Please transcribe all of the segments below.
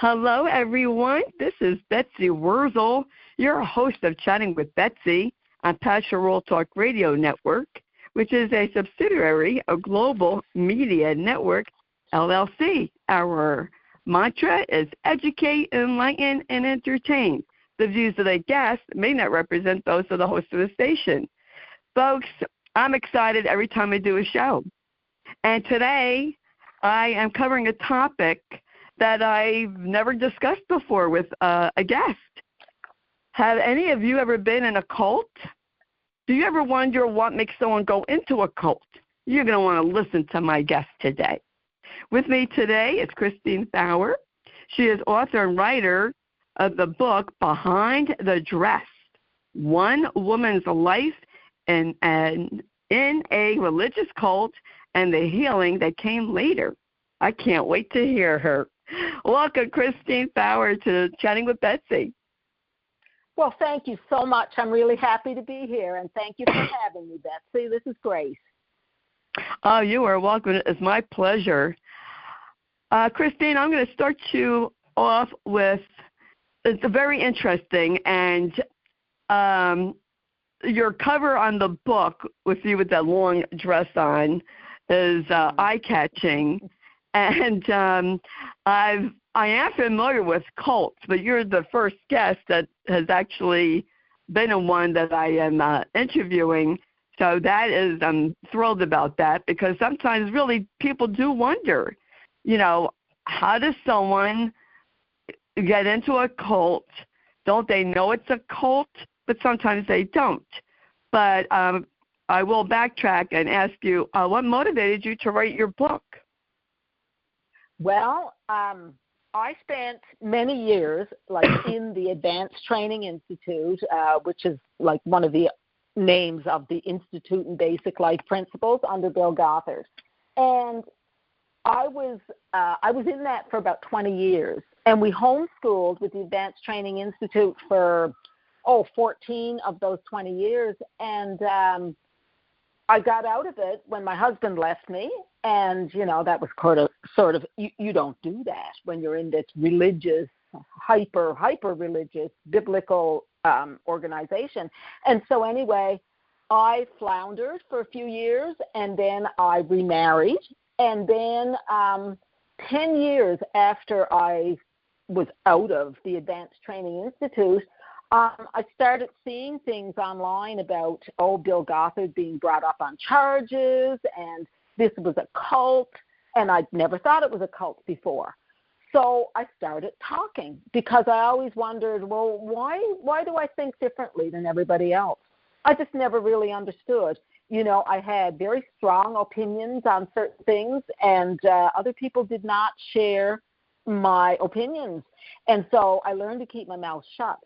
Hello, everyone. This is Betsy Wurzel, your host of Chatting with Betsy on Pastoral Talk Radio Network, which is a subsidiary of Global Media Network, LLC. Our mantra is educate, enlighten, and entertain. The views of the guests may not represent those of the host of the station. Folks, I'm excited every time I do a show. And today, I am covering a topic that I've never discussed before with a guest. Have any of you ever been in a cult? Do you ever wonder what makes someone go into a cult? You're going to want to listen to my guest today. With me today is Christine Faour. She is author and writer of the book Behind the Dress, One Woman's Life in a Religious Cult and the Healing That Came Later. I can't wait to hear her. Welcome, Christine Faour, to Chatting with Betsy. Well, thank you so much. I'm really happy to be here, and thank you for having me, Betsy. This is great. Oh, you are welcome. It's my pleasure. Christine, I'm going to start you off with, it's very interesting, and your cover on the book with you with that long dress on is eye-catching. And I am familiar with cults, but you're the first guest that has actually been in one that I am interviewing. So that is, I'm thrilled about that, because sometimes really people do wonder, you know, how does someone get into a cult? Don't they know it's a cult? But sometimes they don't. But I will backtrack and ask you, what motivated you to write your book? Well, I spent many years in the Advanced Training Institute, which is like one of the names of the Institute in Basic Life Principles under Bill Gothard. And I was in that for about 20 years. And we homeschooled with the Advanced Training Institute for, 14 of those 20 years. And I got out of it when my husband left me. And, you know, that was sort of you don't do that when you're in this religious, hyper-religious, biblical organization. And so anyway, I floundered for a few years, and then I remarried. And then 10 years after I was out of the Advanced Training Institute, I started seeing things online about, Bill Gothard being brought up on charges, and this was a cult, and I'd never thought it was a cult before. So I started talking, because I always wondered, well, why do I think differently than everybody else? I just never really understood. You know, I had very strong opinions on certain things, and other people did not share my opinions. And so I learned to keep my mouth shut.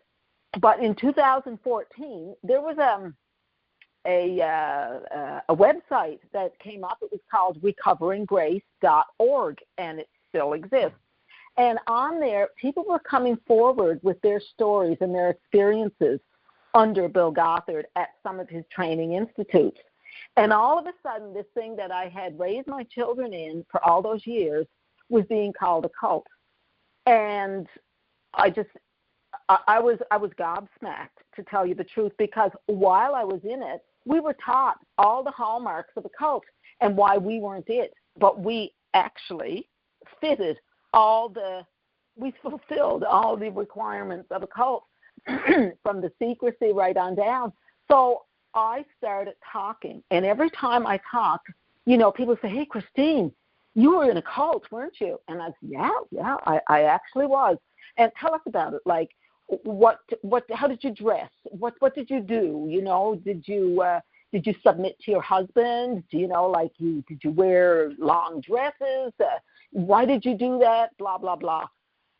But in 2014, there was a website that came up. It was called recoveringgrace.org, and it still exists. And on there, people were coming forward with their stories and their experiences under Bill Gothard at some of his training institutes. And all of a sudden, this thing that I had raised my children in for all those years was being called a cult. And I was gobsmacked, to tell you the truth, because while I was in it, we were taught all the hallmarks of a cult and why we weren't it. But we actually we fulfilled all the requirements of a cult from the secrecy right on down. So I started talking, and every time I talk, you know, people say, hey, Christine, you were in a cult, weren't you? And I said, yeah, I actually was. And tell us about it. Like, how did you dress? What did you do? You know, did you submit to your husband? Did you wear long dresses? Why did you do that? Blah, blah, blah.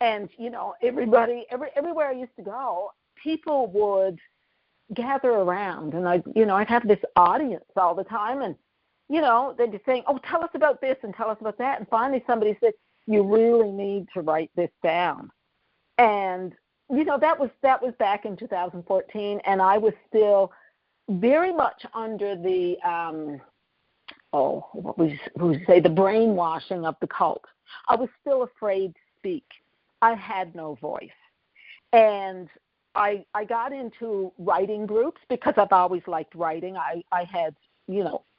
And, you know, everywhere I used to go, people would gather around, and I'd have this audience all the time, and, you know, they'd be saying, tell us about this and tell us about that. And finally somebody said, you really need to write this down. And, you know, that was back in 2014, and I was still very much under the the brainwashing of the cult. I was still afraid to speak. I had no voice. And I got into writing groups because I've always liked writing. I had,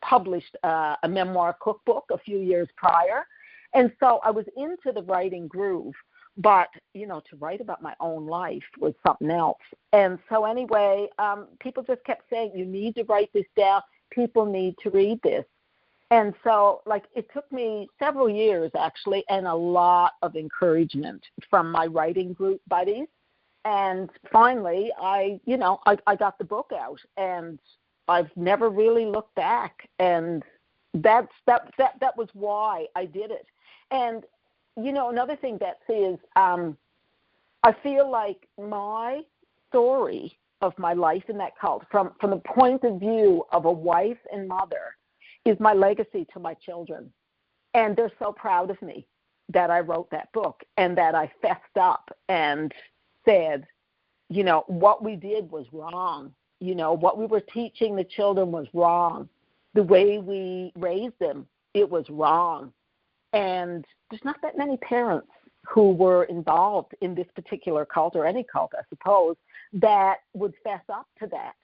published a memoir cookbook a few years prior. And so I was into the writing groove. But, to write about my own life was something else. And so anyway, people just kept saying, you need to write this down. People need to read this. And so, it took me several years, actually, and a lot of encouragement from my writing group buddies. And finally, I got the book out, and I've never really looked back. And that was why I did it. And another thing, Betsy, is I feel like my story of my life in that cult, from the point of view of a wife and mother, is my legacy to my children. And they're so proud of me that I wrote that book and that I fessed up and said, what we did was wrong. What we were teaching the children was wrong. The way we raised them, it was wrong. And there's not that many parents who were involved in this particular cult, or any cult, I suppose, that would fess up to that.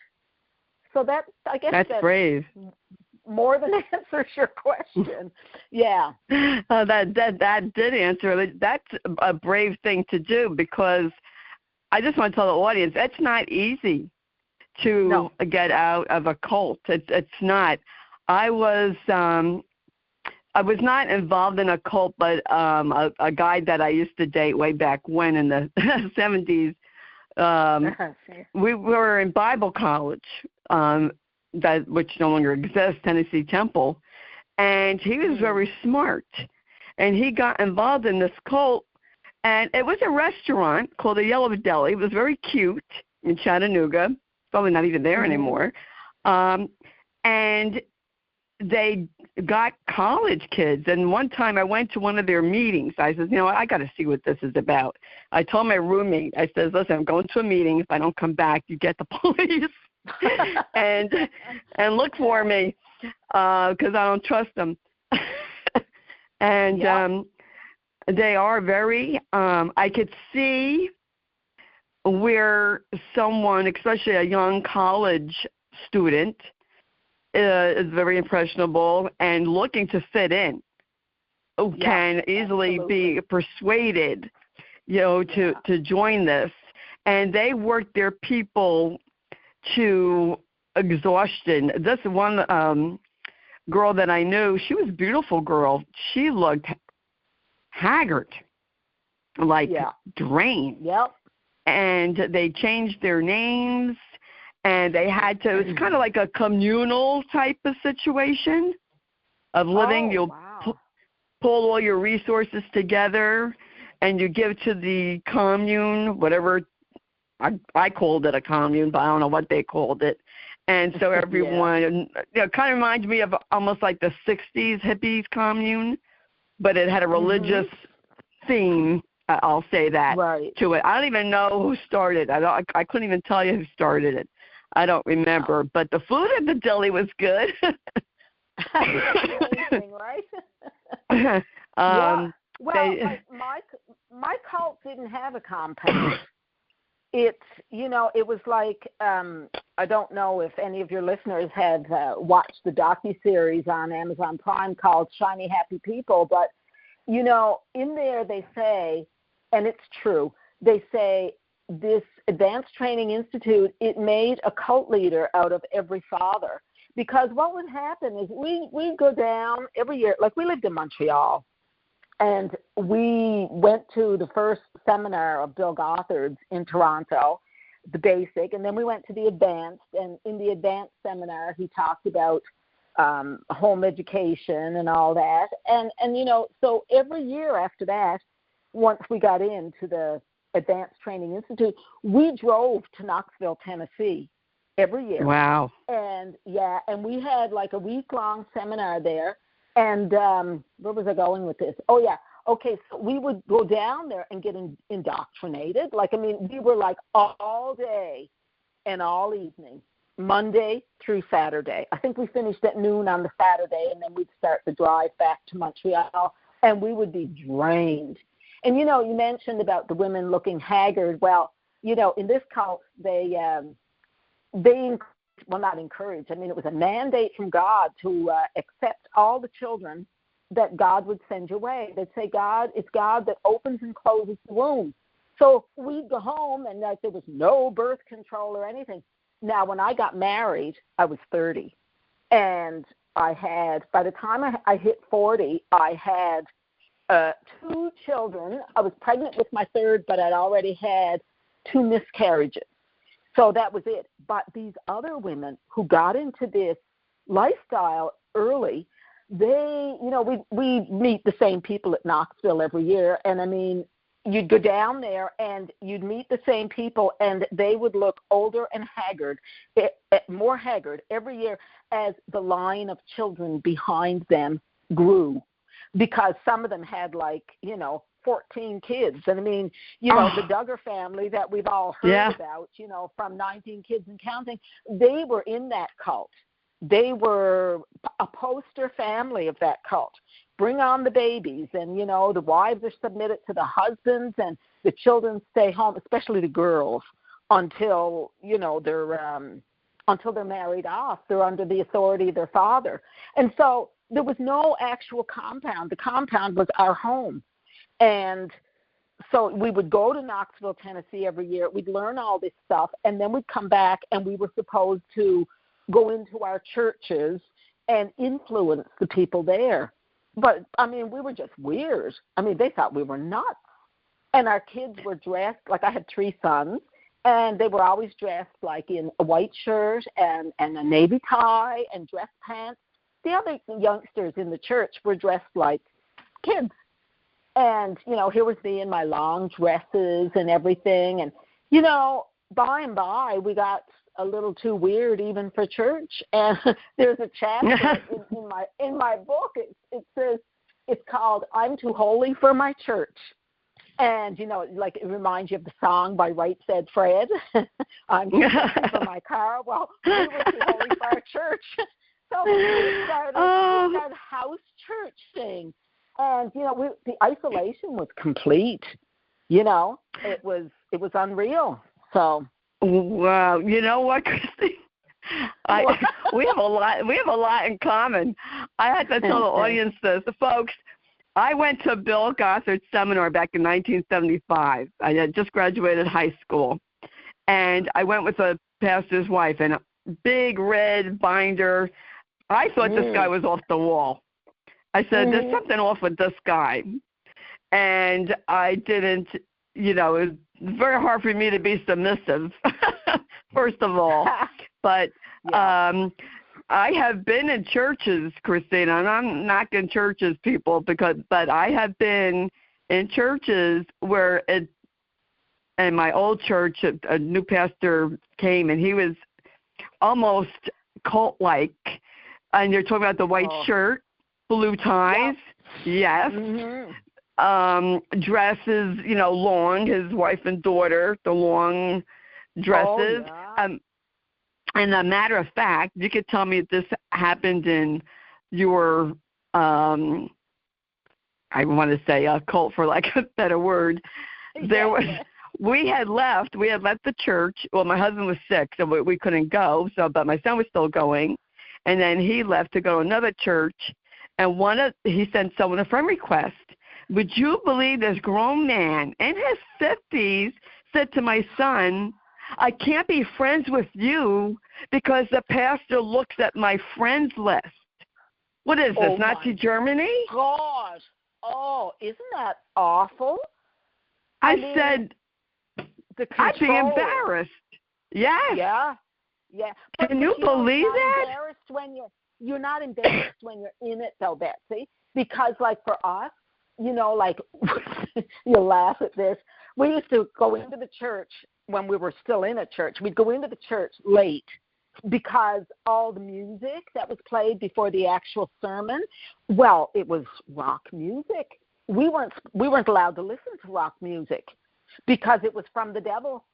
So I guess that's brave. More than answers your question. Yeah. That did answer it. That's a brave thing to do, because I just want to tell the audience, it's not easy to get out of a cult. It's not. I was not involved in a cult, but a guy that I used to date way back when in the 70s, we were in Bible college, which no longer exists, Tennessee Temple, and he was very smart, and he got involved in this cult, and it was a restaurant called the Yellow Deli. It was very cute in Chattanooga, probably not even there anymore, and they got college kids. And one time I went to one of their meetings. I said, I got to see what this is about. I told my roommate, I said, listen, I'm going to a meeting. If I don't come back, you get the police and look for me, because I don't trust them. And they are very, I could see where someone, especially a young college student, is very impressionable and looking to fit in, can easily be persuaded, to join this. And they work their people to exhaustion. This one girl that I knew, she was a beautiful girl. She looked haggard, drained. Yep. And they changed their names. And they had to, it's kind of like a communal type of situation of living. You'll pull all your resources together and you give to the commune, whatever, I called it a commune, but I don't know what they called it. And so everyone, it kind of reminds me of almost like the 60s hippies commune, but it had a religious theme, I'll say that, to it. I don't even know who started it. I couldn't even tell you who started it. I don't remember, but the food at the deli was good. Amazing, right? My cult didn't have a compound. It was like, I don't know if any of your listeners have watched the docuseries on Amazon Prime called Shiny Happy People, but, in there they say, and it's true, they say, this Advanced Training Institute, it made a cult leader out of every father. Because what would happen is we'd go down every year, like we lived in Montreal, and we went to the first seminar of Bill Gothard's in Toronto, the basic, and then we went to the advanced, and in the advanced seminar he talked about home education and all that. And so every year after that, once we got into the Advanced Training Institute, we drove to Knoxville, Tennessee every year. Wow. And we had like a week-long seminar there. And where was I going with this? Oh, yeah. Okay, so we would go down there and get indoctrinated. We were like all day and all evening, Monday through Saturday. I think we finished at noon on the Saturday, and then we'd start the drive back to Montreal, and we would be drained. And, you mentioned about the women looking haggard. Well, in this cult, they not encourage. I mean, it was a mandate from God to accept all the children that God would send your way. They'd say, it's God that opens and closes the womb. So we'd go home, and there was no birth control or anything. Now, when I got married, I was 30. And I had, by the time I hit 40, I had 2 children. I was pregnant with my third, but I'd already had 2 miscarriages. So that was it. But these other women who got into this lifestyle early, they, we meet the same people at Knoxville every year. And, I mean, you'd go down there and you'd meet the same people, and they would look older and haggard, more haggard every year as the line of children behind them grew, because some of them had 14 kids. And I mean, the Duggar family that we've all heard about, from 19 kids and counting, they were in that cult. They were a poster family of that cult. Bring on the babies, and, the wives are submitted to the husbands, and the children stay home, especially the girls, until, until they're married off. They're under the authority of their father. And so there was no actual compound. The compound was our home. And so we would go to Knoxville, Tennessee every year. We'd learn all this stuff, and then we'd come back, and we were supposed to go into our churches and influence the people there. But, I mean, we were just weird. I mean, they thought we were nuts. And our kids were dressed, I had 3 sons, and they were always dressed in a white shirt and a navy tie and dress pants. The other youngsters in the church were dressed like kids. And, here was me in my long dresses and everything. And, by and by, we got a little too weird even for church. And there's a chapter in my book. It says, it's called "I'm Too Holy for My Church." And, it reminds you of the song by Right Said Fred, "I'm too holy for my car." Well, we were too holy for our church. So we started that house church thing. And, the isolation was complete. It was unreal. So. Wow. You know what, Christine? We have a lot in common. I had to tell the audience this. Folks, I went to Bill Gothard's seminar back in 1975. I had just graduated high school. And I went with a pastor's wife in a big red binder. I thought this guy was off the wall. I said, there's something off with this guy. And I didn't, it was very hard for me to be submissive, first of all. But I have been in churches, Christina, and I'm knocking churches, people, but I have been in churches where in my old church, a new pastor came, and he was almost cult-like. And you're talking about the white shirt, blue ties, yes. Dresses, long, his wife and daughter, the long dresses. And a matter of fact, you could tell me if this happened in your, I want to say a cult for lack of a better word. We had left the church. Well, my husband was sick, so we couldn't go. But my son was still going. And then he left to go to another church. And he sent someone a friend request. Would you believe this grown man in his 50s said to my son, "I can't be friends with you because the pastor looks at my friends list." What is this, Nazi Germany? Gosh. Oh, isn't that awful? I said, I'd be embarrassed. Yes. Yeah. Can you believe that? You're not embarrassed when you're in it, though, Betsy, because, for us, you'll laugh at this. We used to go into the church when we were still in a church. We'd go into the church late because all the music that was played before the actual sermon, well, it was rock music. We weren't allowed to listen to rock music because it was from the devil.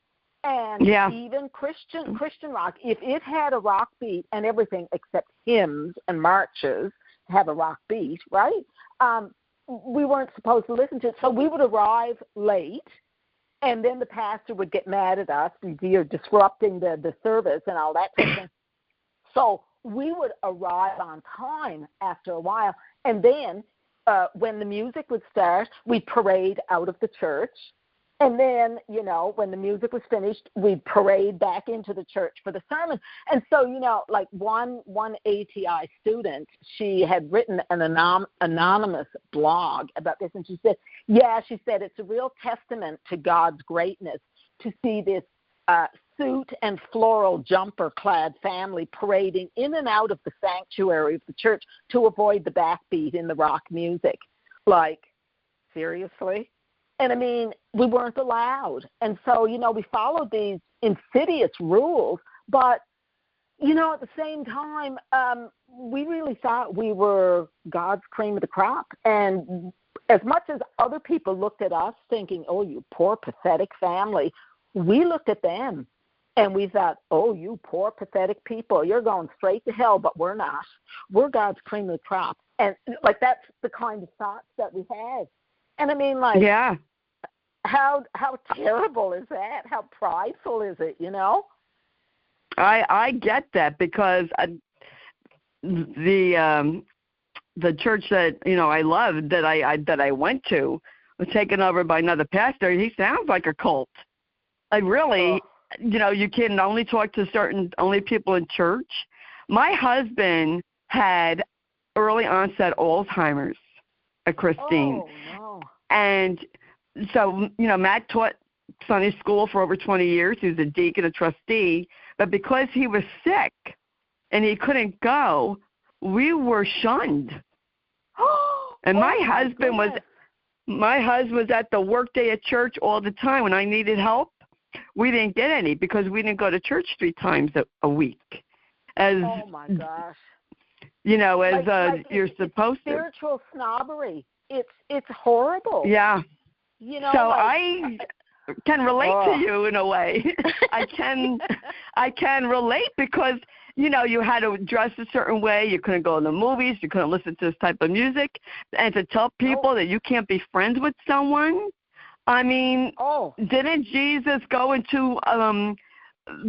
And even Christian rock, if it had a rock beat, and everything except hymns and marches have a rock beat, right? we weren't supposed to listen to it. So we would arrive late, and then the pastor would get mad at us. You're disrupting the service and all that type of thing. So we would arrive on time after a while. And then when the music would start, we'd parade out of the church. And then, you know, when the music was finished, we'd parade back into the church for the sermon. And so, you know, like one ATI student, she had written an anonymous blog about this. And she said, it's a real testament to God's greatness to see this suit and floral jumper-clad family parading in and out of the sanctuary of the church to avoid the backbeat in the rock music. Like, seriously? And, I mean, we weren't allowed. And so, you know, we followed these insidious rules. But, you know, at the same time, we really thought we were God's cream of the crop. And as much as other people looked at us thinking, oh, you poor, pathetic family, we looked at them and we thought, oh, you poor, pathetic people, you're going straight to hell, but we're not. We're God's cream of the crop. And, like, that's the kind of thoughts that we had. And, I mean, like, yeah. How terrible is that? How prideful is it, you know? I get that because the church that, you know, I loved that I went to was taken over by another pastor. He sounds like a cult. Like, really, you know, you can only talk to only people in church. My husband had early onset Alzheimer's, Christine. Oh, no. And so, you know, Matt taught Sunday school for over 20 years. He was a deacon, a trustee. But because he was sick and he couldn't go, we were shunned. And my husband was at the workday at church all the time. When I needed help, we didn't get any because we didn't go to church 3 times a week. Oh, my gosh. You know, as you're supposed to. Spiritual snobbery. It's horrible. Yeah. You know, so I can relate to you in a way. I can relate because, you know, you had to dress a certain way. You couldn't go to the movies. You couldn't listen to this type of music. And to tell people that you can't be friends with someone, I mean, didn't Jesus go into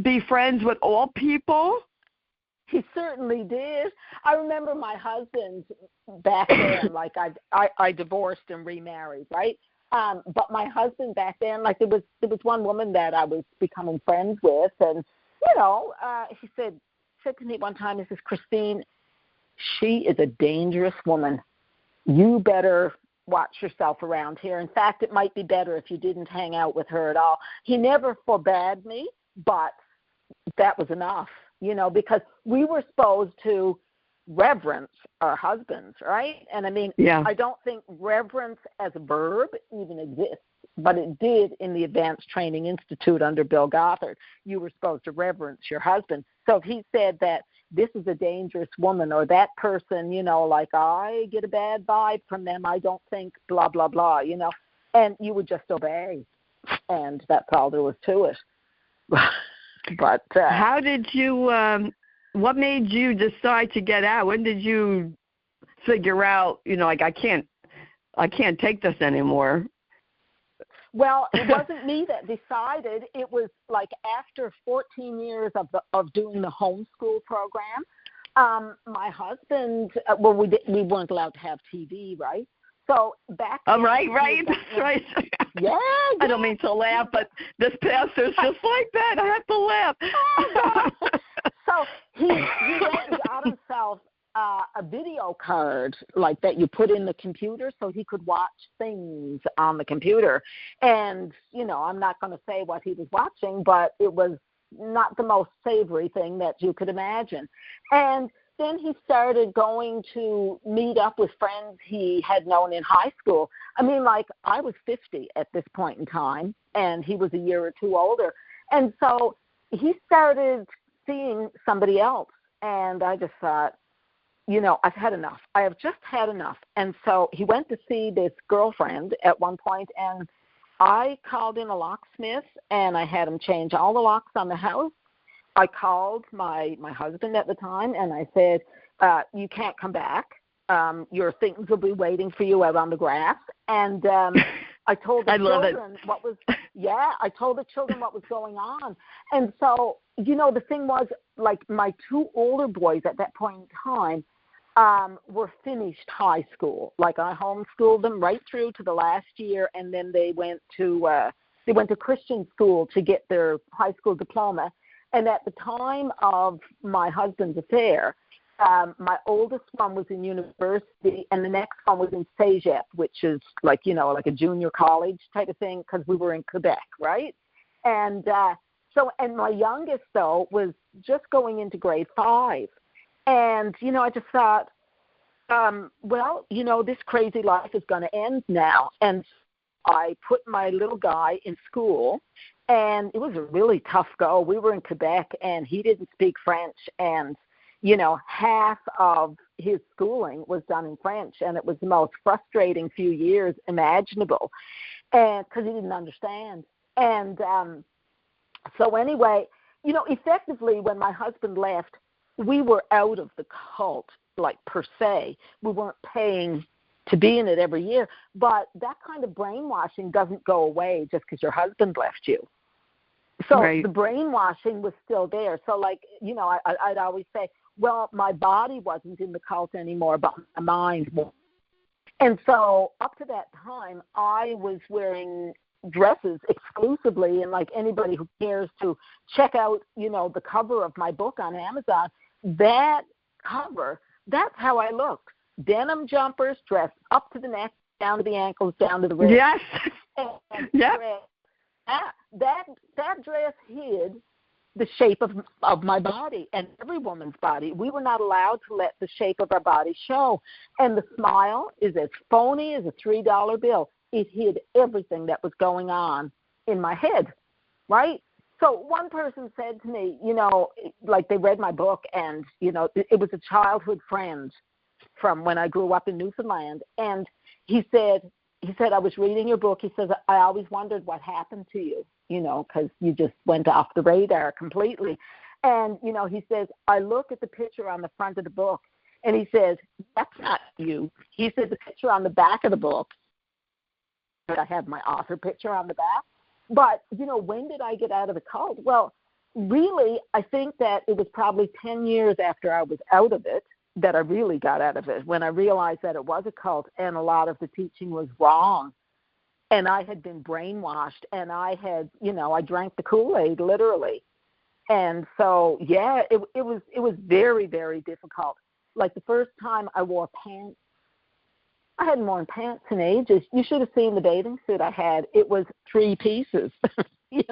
be friends with all people? He certainly did. I remember my husband back then, like I divorced and remarried, right? But my husband back then, like there was one woman that I was becoming friends with, and you know, he said to me one time, he says, Christine, she is a dangerous woman. You better watch yourself around here. In fact, it might be better if you didn't hang out with her at all. He never forbade me, but that was enough, you know, because we were supposed to reverence our husbands, right? And I mean, I don't think reverence as a verb even exists, but it did in the Advanced Training Institute under Bill Gothard. You were supposed to reverence your husband. So if he said that this is a dangerous woman or that person, you know, like I get a bad vibe from them, I don't think blah, blah, blah, you know, and you would just obey. And that's all there was to it. But how did you what made you decide to get out? When did you figure out, you know, like I can't take this anymore? Well, it wasn't me that decided. It was like after 14 years of doing the homeschool program, my husband, we weren't allowed to have TV, right? So back then, right. Yeah. I don't mean to laugh, but this pastor's just like that. I have to laugh. So he went and got himself a video card like that you put in the computer so he could watch things on the computer. And, you know, I'm not going to say what he was watching, but it was not the most savory thing that you could imagine. And then he started going to meet up with friends he had known in high school. I mean, like, I was 50 at this point in time, and he was a year or two older. And so he started seeing somebody else, and I just thought, you know, I've had enough. I have just had enough. And so he went to see this girlfriend at one point, and I called in a locksmith, and I had him change all the locks on the house. I called my husband at the time, and I said, you can't come back. your things will be waiting for you out on the grass. And I told the children I told the children what was going on. And so, the thing was, like, my two older boys at that point in time were finished high school. Like, I homeschooled them right through to the last year, and then they went to Christian school to get their high school diploma. And at the time of my husband's affair, my oldest one was in university, and the next one was in Cégep, which is like a junior college type of thing, because we were in Quebec, right? And and my youngest, though, was just going into grade 5. And, I just thought, this crazy life is going to end now. And I put my little guy in school, and it was a really tough go. We were in Quebec, and he didn't speak French, and half of his schooling was done in French, and it was the most frustrating few years imaginable, and because he didn't understand. And so anyway, effectively, when my husband left, we were out of the cult, like, per se. We weren't paying to be in it every year, but that kind of brainwashing doesn't go away just because your husband left you. So The brainwashing was still there. So, like, I'd always say, well, my body wasn't in the cult anymore, but my mind was. And so up to that time, I was wearing dresses exclusively, and like anybody who cares to check out, the cover of my book on Amazon, that cover, that's how I looked. Denim jumpers, dressed up to the neck, down to the ankles, down to the wrist. Yes. And yep. That dress hid the shape of my body and every woman's body. We were not allowed to let the shape of our body show. And the smile is as phony as a $3 bill. It hid everything that was going on in my head, right? So one person said to me, like, they read my book, and, it was a childhood friend from when I grew up in Newfoundland. And he said, I was reading your book. He says, I always wondered what happened to you, because you just went off the radar completely. And, he says, I look at the picture on the front of the book, and he says, that's not you. He said, the picture on the back of the book, I have my author picture on the back. But, when did I get out of the cult? Well, really, I think that it was probably 10 years after I was out of it that I really got out of it, when I realized that it was a cult and a lot of the teaching was wrong. And I had been brainwashed, and I had, I drank the Kool-Aid literally. And so, yeah, it was very, very difficult. Like, the first time I wore pants, I hadn't worn pants in ages. You should have seen the bathing suit I had. It was 3 pieces, but it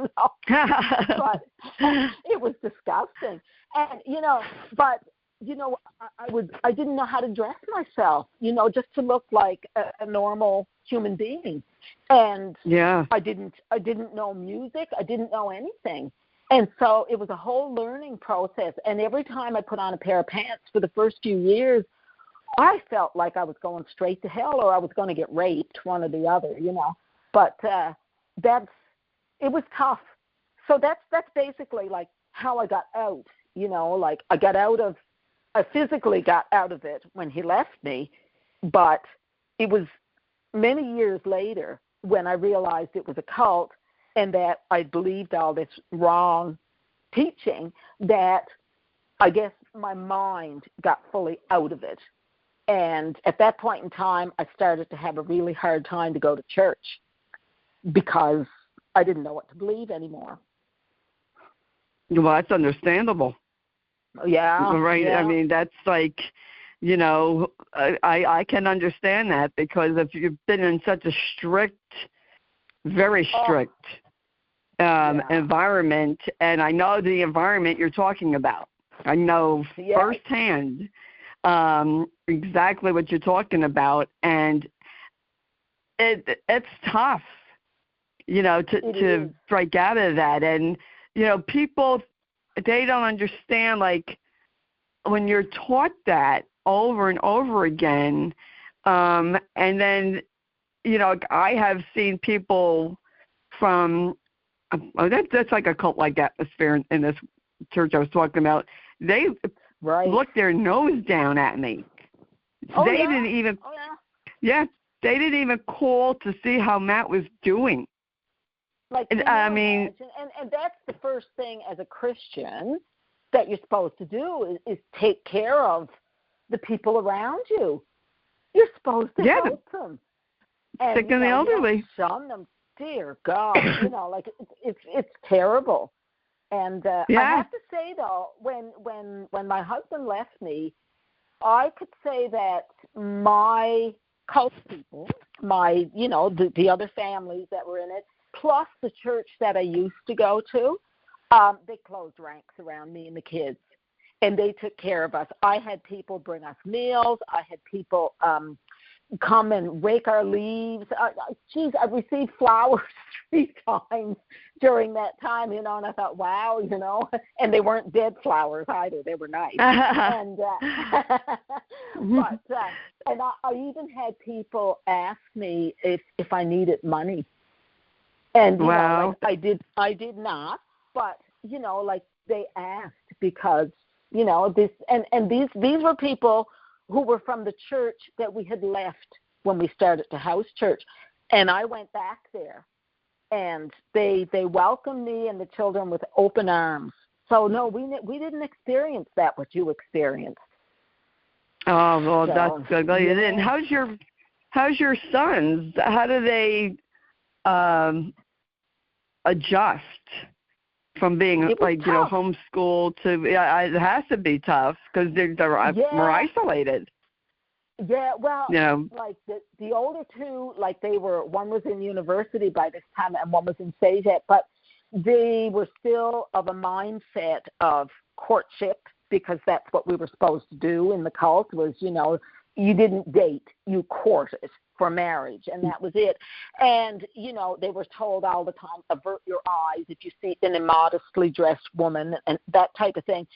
was disgusting. And, but, I didn't know how to dress myself, just to look like a normal human being. And yeah, I didn't know music. I didn't know anything. And so it was a whole learning process. And every time I put on a pair of pants for the first few years, I felt like I was going straight to hell, or I was going to get raped, one or the other, But it was tough. So that's basically like how I got out, like I physically got out of it when he left me, but it was many years later when I realized it was a cult and that I believed all this wrong teaching that I guess my mind got fully out of it. And at that point in time, I started to have a really hard time to go to church because I didn't know what to believe anymore. Well, that's understandable. Yeah. Right. Yeah. I mean, that's like, I can understand that, because if you've been in such a strict, very strict environment, and I know the environment you're talking about. I know firsthand exactly what you're talking about, and it's tough, to break out of that. And, people, they don't understand, like, when you're taught that over and over again, and then, I have seen people from, that's like a cult-like atmosphere in this church I was talking about. They look their nose down at me, They didn't even. Oh, yeah. Yeah, they didn't even call to see how Matt was doing. Like, I mean, and that's the first thing as a Christian that you're supposed to do is take care of the people around you. You're supposed to help them. And, sick and the elderly. You don't shun them. Dear God, like it's terrible. And I have to say though, when my husband left me, I could say that my cult people, my the other families that were in it, plus the church that I used to go to, they closed ranks around me and the kids, and they took care of us. I had people bring us meals. I had people come and rake our leaves. I received flowers 3 times during that time, and I thought, wow, and they weren't dead flowers either. They were nice. And and I even had people ask me if I needed money. And wow. I did not, but like they asked because this and these were people who were from the church that we had left when we started the house church, and I went back there, and they welcomed me and the children with open arms. So no, we didn't experience that what you experienced. Oh well, that's good. Well, you didn't. How's your sons? How do they adjust from being homeschooled to? It has to be tough because they're more isolated. Yeah, well, like the older two, like one was in university by this time and one was in SAJET, but they were still of a mindset of courtship because that's what we were supposed to do in the cult was, you didn't date, you courted for marriage, and that was it. And, they were told all the time, avert your eyes if you see an immodestly dressed woman and that type of thing.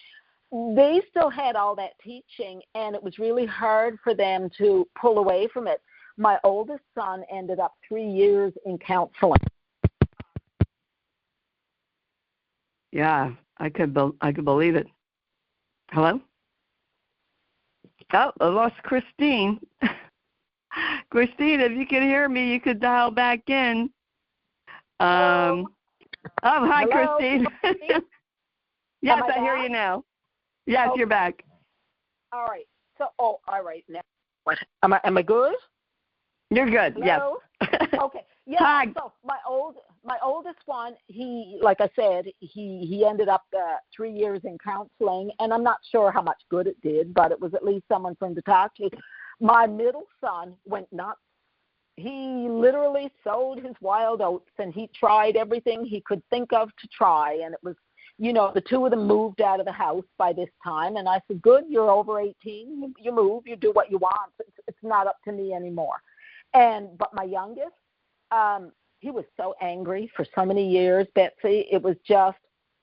They still had all that teaching, and it was really hard for them to pull away from it. My oldest son ended up 3 years in counseling. Yeah, I could believe it. Hello? Oh, I lost Christine. Christine, if you can hear me, you could dial back in. Hi, hello? Christine. Yes, I hear back? you now. Yes, okay. You're back. All right. So, all right. Now, what? Am I good? You're good. Hello? Yes. Okay. Yeah. Hi. So my oldest one, he, like I said, he ended up 3 years in counseling, and I'm not sure how much good it did, but it was at least someone for him to talk to. My middle son went nuts. He literally sowed his wild oats, and he tried everything he could think of to try, and it was, the two of them moved out of the house by this time, and I said, good, you're over 18, you move, you do what you want. It's not up to me anymore. But my youngest, he was so angry for so many years, Betsy. It was just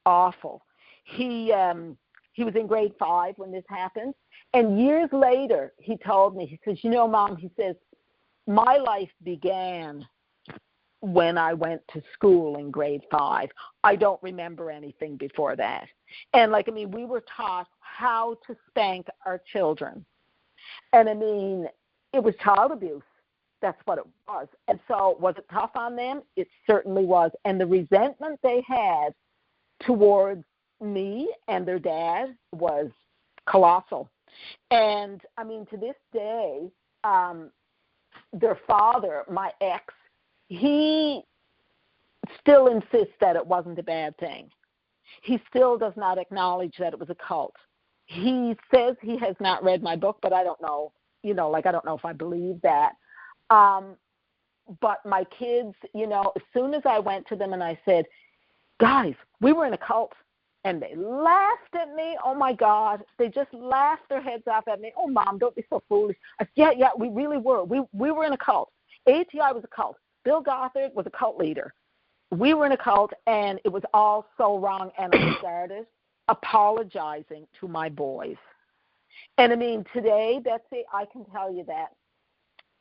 awful. He was in grade 5 when this happened, and years later, he told me, he says, Mom, he says, my life began when I went to school in grade 5. I don't remember anything before that. And we were taught how to spank our children. And it was child abuse. That's what it was. And so was it tough on them? It certainly was. And the resentment they had towards me and their dad was colossal. And, to this day, their father, my ex, he still insists that it wasn't a bad thing. He still does not acknowledge that it was a cult. He says he has not read my book, but I don't know, I don't know if I believe that. But my kids, as soon as I went to them and I said, guys, we were in a cult, and they laughed at me. Oh, my God. They just laughed their heads off at me. Oh, Mom, don't be so foolish. I said, yeah, we really were. We were in a cult. ATI was a cult. Bill Gothard was a cult leader. We were in a cult, and it was all so wrong, and I started apologizing to my boys. And, today, Betsy, I can tell you that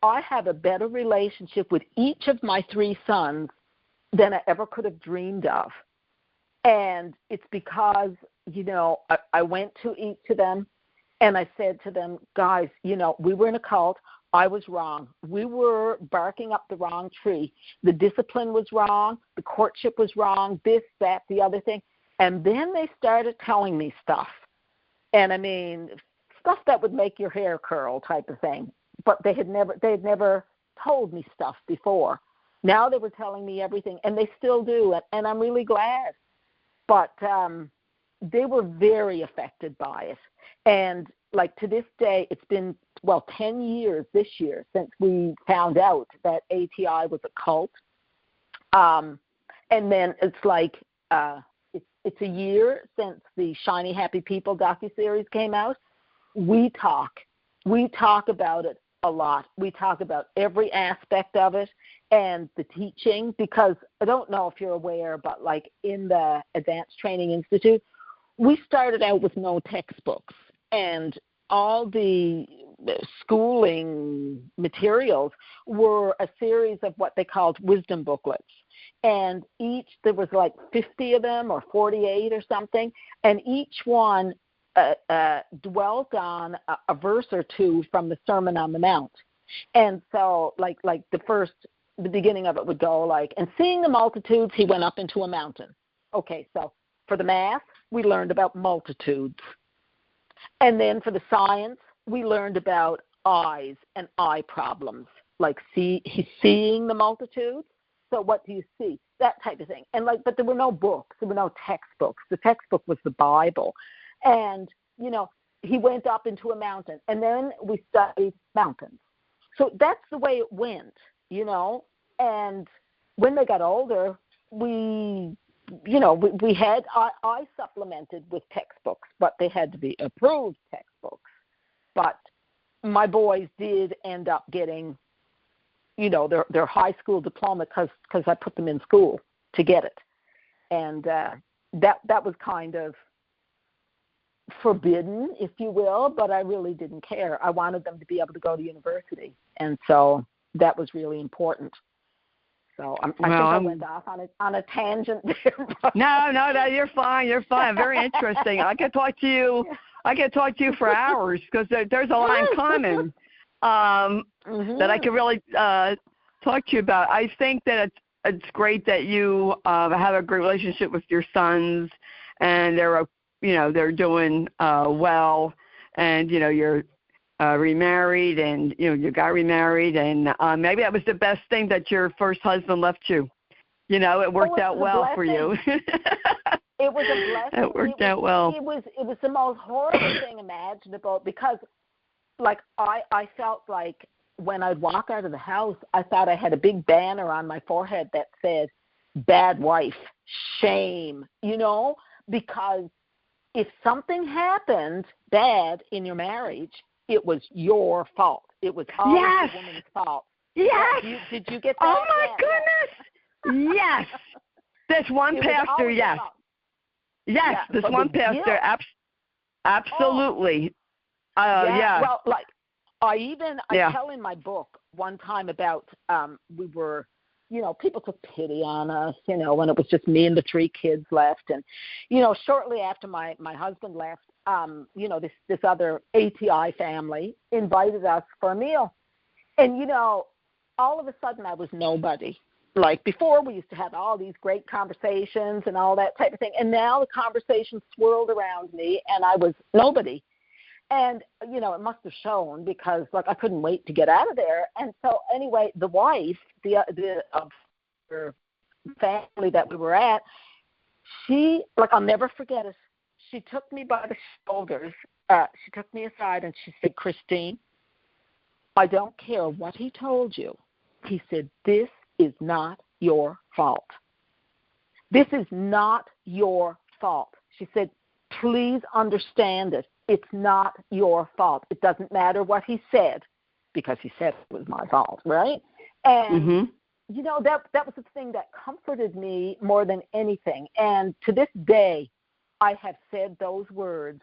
I have a better relationship with each of my 3 sons than I ever could have dreamed of. And it's because, I went to each of them, And I said to them, guys, we were in a cult. I was wrong. We were barking up the wrong tree. The discipline was wrong. The courtship was wrong. This, that, the other thing. And then they started telling me stuff. And I mean, stuff that would make your hair curl type of thing. But they had never told me stuff before. Now they were telling me everything, and they still do, and I'm really glad. But they were very affected by it. And, like, to this day, it's been, 10 years this year since we found out that ATI was a cult. And then it's like it's a year since the Shiny Happy People docuseries came out. We talk about it a lot. We talk about every aspect of it and the teaching, because I don't know if you're aware, but like in the Advanced Training Institute, we started out with no textbooks, and all the schooling materials were a series of what they called wisdom booklets. And there was like 50 of them or 48 or something, and each one dwelt on a verse or two from the Sermon on the Mount. And so like the beginning of it would go like, and seeing the multitudes, he went up into a mountain. Okay, so for the math, we learned about multitudes. And then for the science, we learned about eyes and eye problems, like he's seeing the multitudes. So what do you see? That type of thing. And but there were no books. There were no textbooks. The textbook was the Bible. And, he went up into a mountain. And then we studied mountains. So that's the way it went, And when they got older, we had, I supplemented with textbooks, but they had to be approved textbooks. But my boys did end up getting, their high school diploma because I put them in school to get it. And that was kind of forbidden, if you will, but I really didn't care. I wanted them to be able to go to university. And so that was really important. So I think I went off on a tangent there. No, you're fine. You're fine. Very interesting. I could talk to you. I could talk to you for hours because there's a lot in common that I could really talk to you about. I think that it's great that you have a great relationship with your sons, and they're doing well, and you're remarried, and you got remarried, and maybe that was the best thing that your first husband left you. It worked out well for you. It was a blessing. It worked out well. It was the most horrible thing imaginable, because I felt like when I'd walk out of the house, I thought I had a big banner on my forehead that said "bad wife, shame," because if something happened bad in your marriage, it was your fault. It was always the woman's fault. Yes. Did you get that? Oh, my goodness. Yes. This one pastor, yes. Yes, this one pastor, absolutely. Well, I tell in my book one time about we were, people took pity on us, when it was just me and the 3 kids left. And, shortly after my husband left, this other ATI family invited us for a meal. And, all of a sudden I was nobody. Like before, we used to have all these great conversations and all that type of thing. And now the conversation swirled around me and I was nobody. And, it must have shown because, I couldn't wait to get out of there. And so, anyway, the wife, of her family that we were at, she, I'll never forget it. She took me by the shoulders. She took me aside and she said, "Christine, I don't care what he told you." He said, "This is not your fault. This is not your fault." She said, "Please understand it. It's not your fault. It doesn't matter what he said," because he said it was my fault, right? And, that was the thing that comforted me more than anything. And to this day, I have said those words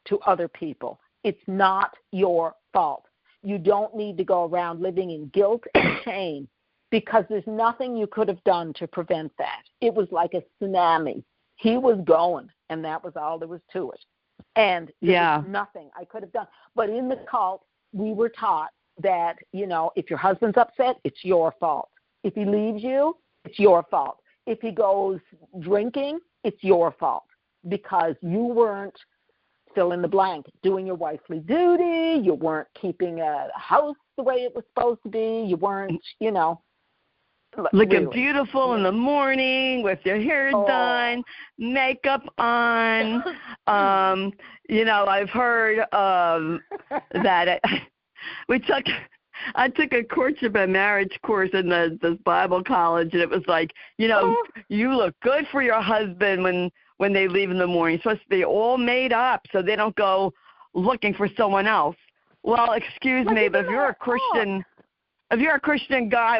to other people. It's not your fault. You don't need to go around living in guilt and shame because there's nothing you could have done to prevent that. It was like a tsunami. He was going, and that was all there was to it. And there was nothing I could have done. But in the cult, we were taught that, if your husband's upset, it's your fault. If he leaves you, it's your fault. If he goes drinking, it's your fault because you weren't, fill in the blank, doing your wifely duty. You weren't keeping a house the way it was supposed to be. You weren't, looking really beautiful in the morning with your hair done, makeup on. I've heard that I took a courtship and marriage course in this Bible college, and it was like, you look good for your husband when they leave in the morning. You're supposed to be all made up so they don't go looking for someone else. Well, excuse me, but if you're a Christian guy,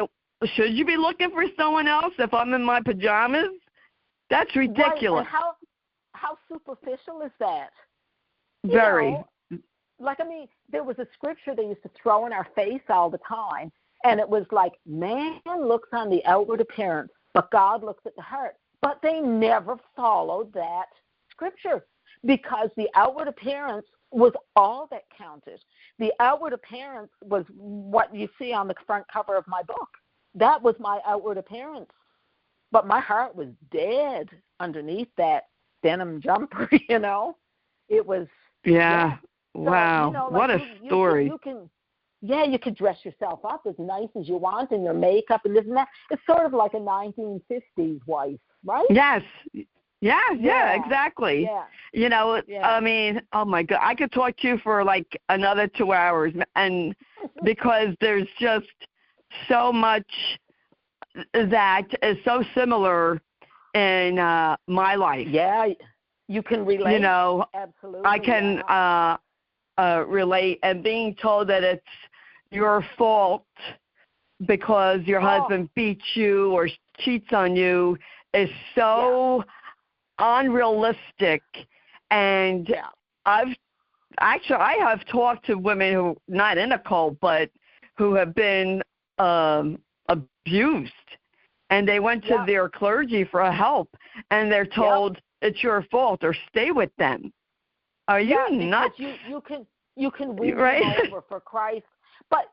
should you be looking for someone else if I'm in my pajamas? That's ridiculous. Right. And how superficial is that? Very. There was a scripture they used to throw in our face all the time, and it was like, man looks on the outward appearance, but God looks at the heart. But they never followed that scripture because the outward appearance was all that counted. The outward appearance was what you see on the front cover of my book. That was my outward appearance. But my heart was dead underneath that denim jumper, It was... Yeah. Wow. What a story. You could dress yourself up as nice as you want in your makeup and this and that. It's sort of like a 1950s wife, right? Yes. Yeah, exactly. Yeah. I mean, oh my God, I could talk to you for like another 2 hours, and because there's just so much that is so similar in my life. Yeah, you can relate. Absolutely. I can relate, and being told that it's your fault because your husband beats you or cheats on you is so unrealistic. And I have talked to women who, not in a cult, but who have been abused, and they went to their clergy for help, and they're told it's your fault or stay with them. Are you nuts? You can win them over for Christ, but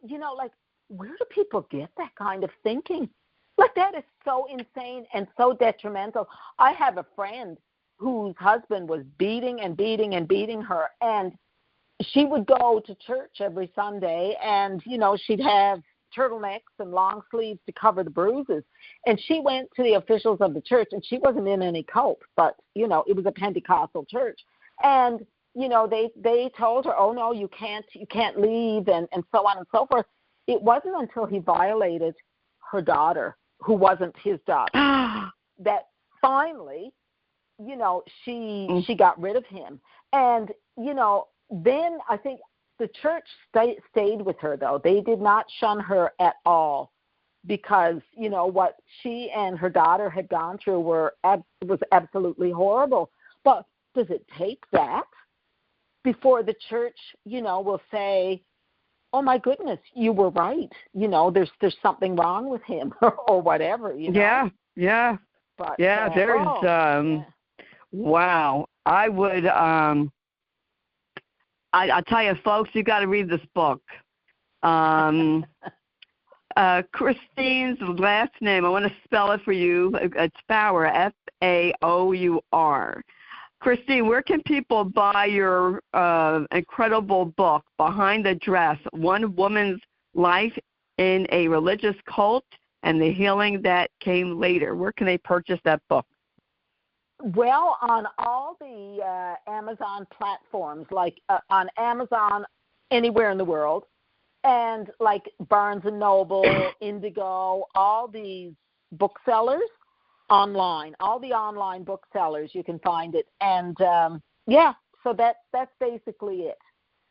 where do people get that kind of thinking? Like, that is so insane and so detrimental. I have a friend whose husband was beating and beating and beating her, and she would go to church every Sunday, and she'd have turtlenecks and long sleeves to cover the bruises. And she went to the officials of the church, and she wasn't in any cult, but it was a Pentecostal church, and they told her, oh no, you can't leave, and so on and so forth. It wasn't until he violated her daughter, who wasn't his daughter, that finally she got rid of him. And then I think the church stayed with her, though. They did not shun her at all, because what she and her daughter had gone through was absolutely horrible. But does it take that before the church will say, oh my goodness, you were right, there's something wrong with him, or whatever, Yeah. But there's wow. I would I'll tell you, folks, you got to read this book. Christine's last name, I want to spell it for you. It's Faour, Faour. Christine, where can people buy your incredible book, Behind the Dress, One Woman's Life in a Religious Cult and the Healing That Came Later? Where can they purchase that book? Well, on all the Amazon platforms, like on Amazon anywhere in the world, and like Barnes & Noble, Indigo, all these booksellers online, all the online booksellers, you can find it. And, so that's basically it.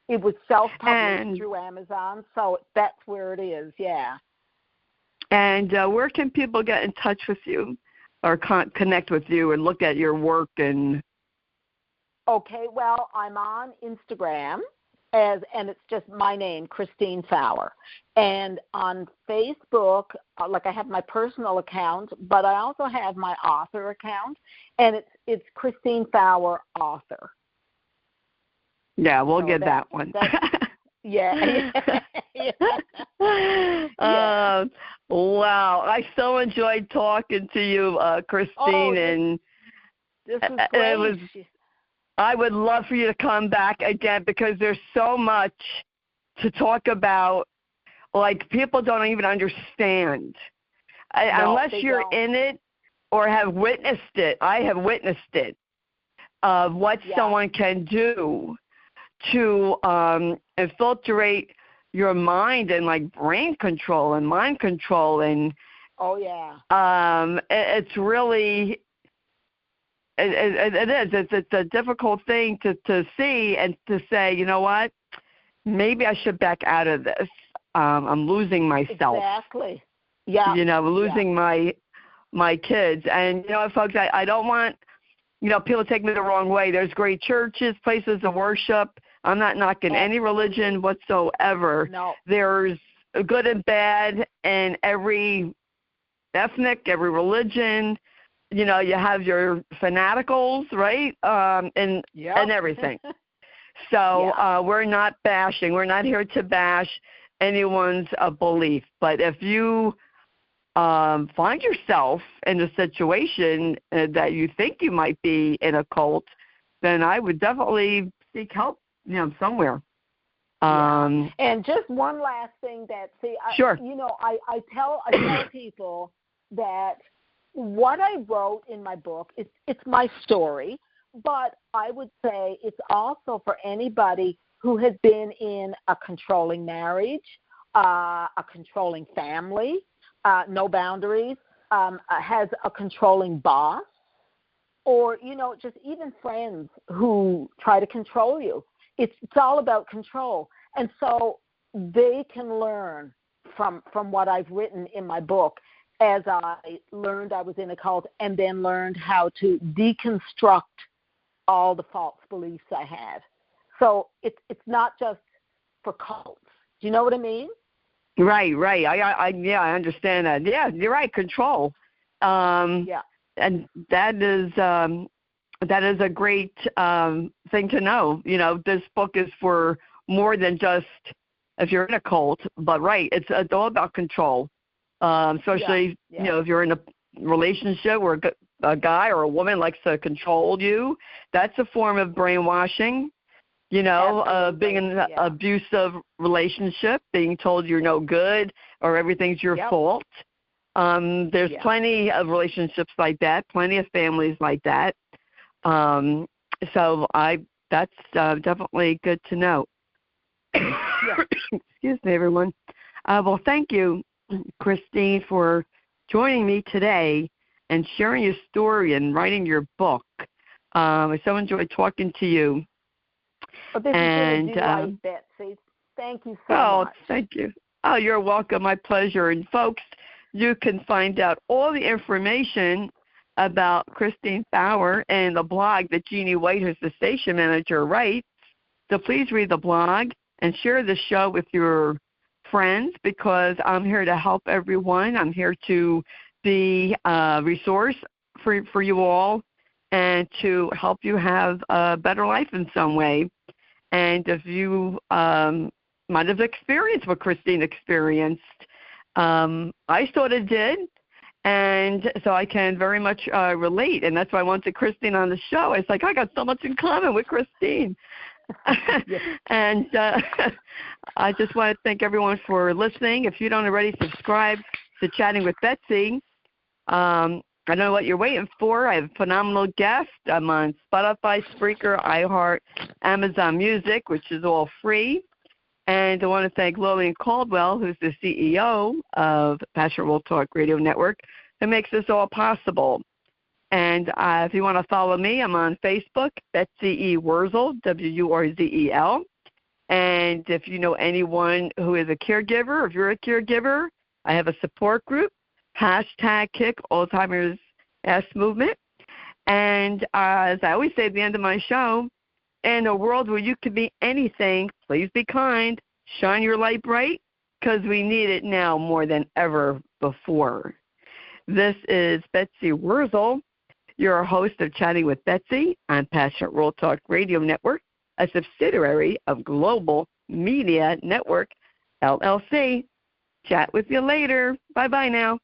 It was self-published through Amazon, so that's where it is, And where can people get in touch with you or connect with you and look at your work? And Okay, well, I'm on Instagram, and it's just my name, Christine Faour. And on Facebook, I have my personal account, but I also have my author account, and it's Christine Faour Author. Yeah, we'll get that one. Yeah. Yeah. Wow. I so enjoyed talking to you, Christine, and this is great. I would love for you to come back again because there's so much to talk about. Like, people don't even understand. Unless you're in it or have witnessed it. I have witnessed it, of what someone can do to infiltrate your mind and, like, brain control and mind control. And it's really... It is. It's a difficult thing to see and to say, you know what, maybe I should back out of this. I'm losing myself. Exactly. Yeah. Losing my kids. And, folks, I don't want, people to take me the wrong way. There's great churches, places of worship. I'm not knocking any religion whatsoever. No. There's good and bad in every ethnic, every religion. You have your fanaticals, right? And everything. So we're not bashing. We're not here to bash anyone's belief. But if you find yourself in a situation that you think you might be in a cult, then I would definitely seek help, somewhere. And just one last thing, Betsy. Sure. I tell people that what I wrote in my book, it's my story, but I would say it's also for anybody who has been in a controlling marriage, a controlling family, no boundaries, has a controlling boss, or, just even friends who try to control you. It's all about control. And so they can learn from what I've written in my book, as I learned I was in a cult and then learned how to deconstruct all the false beliefs I had. So it's not just for cults. Do you know what I mean? Right. I understand that. Yeah, you're right. Control. And that is a great thing to know. This book is for more than just if you're in a cult, but it's all about control. Especially, if you're in a relationship where a guy or a woman likes to control you, that's a form of brainwashing. Being in an abusive relationship, being told you're no good or everything's your fault. There's plenty of relationships like that, plenty of families like that. So that's definitely good to know. Excuse me, everyone. Well, thank you, Christine, for joining me today and sharing your story and writing your book. I so enjoyed talking to you. Well, this is a delight, Betsy. Thank you so much. Oh, thank you. Oh, you're welcome. My pleasure. And, folks, you can find out all the information about Christine Faour and the blog that Jeannie White, who's the station manager, writes. So please read the blog and share the show with your friends, because I'm here to help everyone. I'm here to be a resource for you all and to help you have a better life in some way. And if you might have experienced what Christine experienced, I sort of did, and so I can very much relate. And that's why I wanted Christine on the show. It's like, I got so much in common with Christine. And I just want to thank everyone for listening. If you don't already subscribe to Chatting with Betsy, I don't know what you're waiting for. I have a phenomenal guest. I'm on Spotify, Spreaker, iHeart, Amazon Music, which is all free. And I want to thank Lillian Caldwell, who's the CEO of Passion World Talk Radio Network, who makes this all possible. And if you want to follow me, I'm on Facebook, Betsy E. Wurzel, Wurzel. And if you know anyone who is a caregiver, if you're a caregiver, I have a support group, #Kick Alzheimer's S Movement. And as I always say at the end of my show, in a world where you can be anything, please be kind, shine your light bright, because we need it now more than ever before. This is Betsy Wurzel, your host of Chatting with Betsy on Passionate World Talk Radio Network. a subsidiary of Global Media Network, LLC. Chat with you later. Bye-bye now.